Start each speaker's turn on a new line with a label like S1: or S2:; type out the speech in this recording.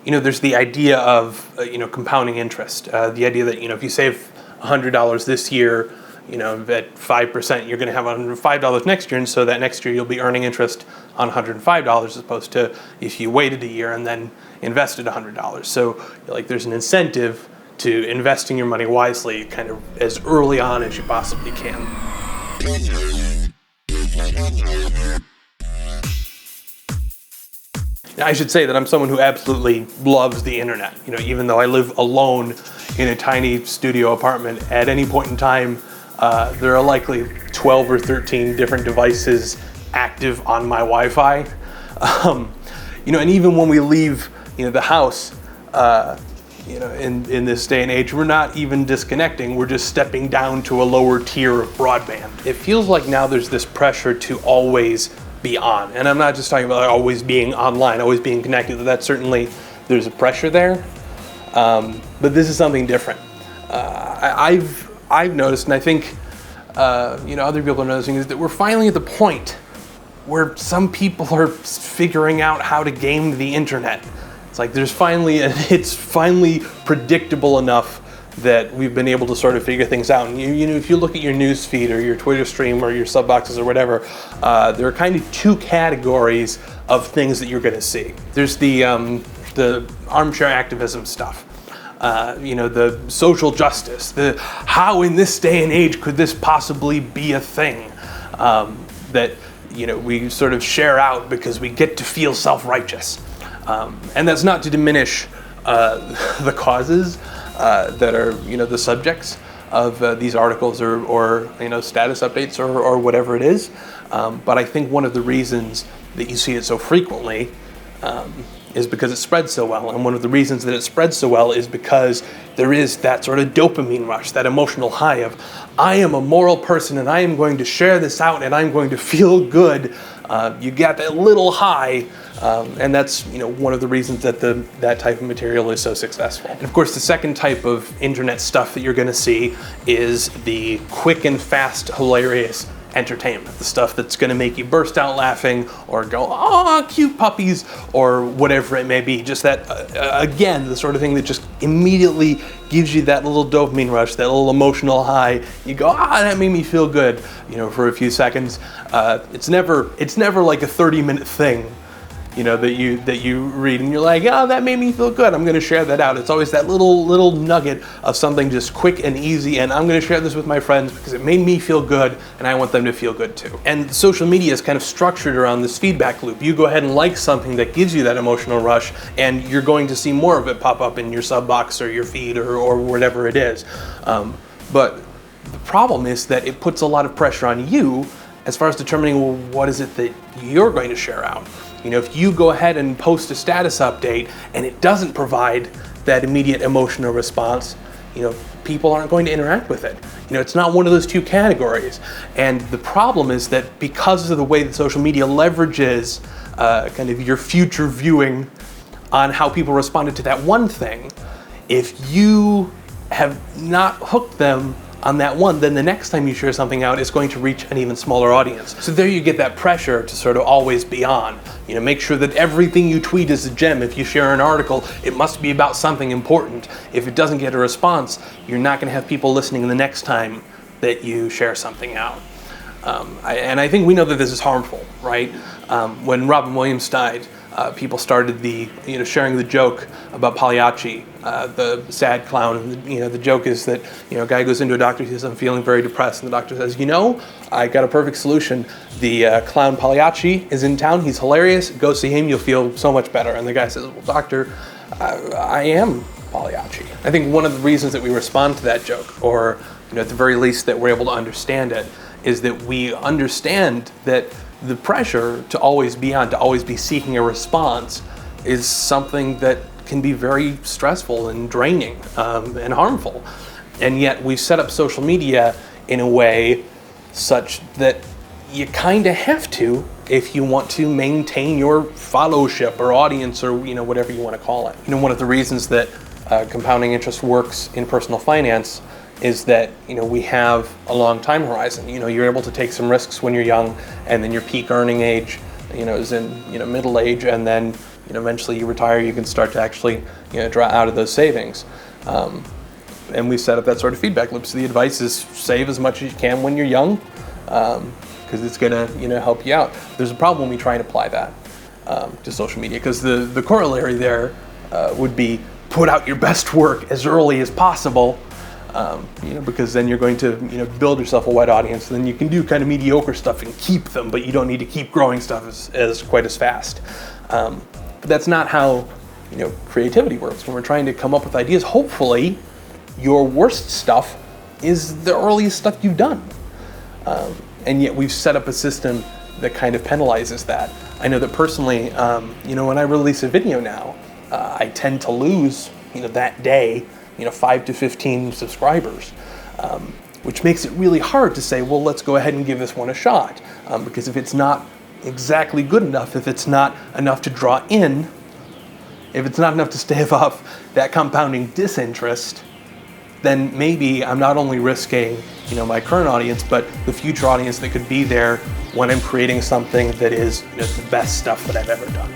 S1: there's the idea of, compounding interest. The idea that, if you save $100 this year, at 5%, you're going to have $105 next year. And so that next year you'll be earning interest on $105 as opposed to if you waited a year and then invested $100. So there's an incentive to investing your money wisely kind of as early on as you possibly can. Now, I should say that I'm someone who absolutely loves the internet. Even though I live alone in a tiny studio apartment, at any point in time, there are likely 12 or 13 different devices active on my Wi-Fi. And even when we leave, the house, in this day and age, we're not even disconnecting. We're just stepping down to a lower tier of broadband. It feels like now there's this pressure to always be on. And I'm not just talking about always being online, always being connected. That certainly, there's a pressure there. But this is something different. I've noticed, and I think other people are noticing, is that we're finally at the point where some people are figuring out how to game the internet. It's like it's finally predictable enough that we've been able to sort of figure things out. And if you look at your news feed or your Twitter stream or your sub boxes or whatever, there are kind of two categories of things that you're going to see. There's the armchair activism stuff. The social justice, how in this day and age could this possibly be a thing that we sort of share out because we get to feel self-righteous. And that's not to diminish the causes that are the subjects of these articles or status updates or whatever it is. But I think one of the reasons that you see it so frequently is because it spreads so well. And one of the reasons that it spreads so well is because there is that sort of dopamine rush, that emotional high of, I am a moral person and I am going to share this out and I'm going to feel good. You get that little high, and that's one of the reasons that that type of material is so successful. And of course, the second type of internet stuff that you're going to see is the quick and fast, hilarious entertainment, the stuff that's going to make you burst out laughing or go, oh, cute puppies, or whatever it may be. Just that, again, the sort of thing that just immediately gives you that little dopamine rush, that little emotional high. You go, that made me feel good, for a few seconds. It's never like a 30-minute thing, that you read and you're like, oh, that made me feel good. I'm going to share that out. It's always that little nugget of something just quick and easy, and I'm going to share this with my friends because it made me feel good, and I want them to feel good too. And social media is kind of structured around this feedback loop. You go ahead and like something that gives you that emotional rush, and you're going to see more of it pop up in your sub box or your feed or whatever it is. But the problem is that it puts a lot of pressure on you as far as determining, well, what is it that you're going to share out? If you go ahead and post a status update and it doesn't provide that immediate emotional response, people aren't going to interact with it. It's not one of those two categories. And the problem is that because of the way that social media leverages kind of your future viewing on how people responded to that one thing, if you have not hooked them on that one, then the next time you share something out, it's going to reach an even smaller audience. So there you get that pressure to sort of always be on. Make sure that everything you tweet is a gem. If you share an article, it must be about something important. If it doesn't get a response, you're not going to have people listening the next time that you share something out. And I think we know that this is harmful, right? When Robin Williams died, people started sharing the joke about Pagliacci, the sad clown. The joke is that a guy goes into a doctor, he says, I'm feeling very depressed, and the doctor says, I got a perfect solution. The clown Pagliacci is in town, he's hilarious, go see him, you'll feel so much better. And the guy says, well, doctor, I am Pagliacci. I think one of the reasons that we respond to that joke, or at the very least that we're able to understand it, is that we understand that the pressure to always be on, to always be seeking a response, is something that can be very stressful and draining and harmful. And yet we've set up social media in a way such that you kind of have to if you want to maintain your followership or audience or whatever you want to call it. One of the reasons that compounding interest works in personal finance is that we have a long time horizon. You're able to take some risks when you're young, and then your peak earning age is in middle age, and then eventually you retire, you can start to actually, draw out of those savings. And we set up that sort of feedback loop. So the advice is save as much as you can when you're young, because it's gonna, help you out. There's a problem when we try and apply that to social media, because the corollary there would be put out your best work as early as possible, because then you're going to, build yourself a wide audience, and then you can do kind of mediocre stuff and keep them, but you don't need to keep growing stuff as quite as fast. But that's not how, creativity works. When we're trying to come up with ideas, hopefully your worst stuff is the earliest stuff you've done. And yet we've set up a system that kind of penalizes that. I know that personally, when I release a video now, I tend to lose, that day, 5 to 15 subscribers, which makes it really hard to say, well, let's go ahead and give this one a shot. Because if it's not exactly good enough, if it's not enough to draw in, if it's not enough to stave off that compounding disinterest, then maybe I'm not only risking, my current audience, but the future audience that could be there when I'm creating something that is, the best stuff that I've ever done.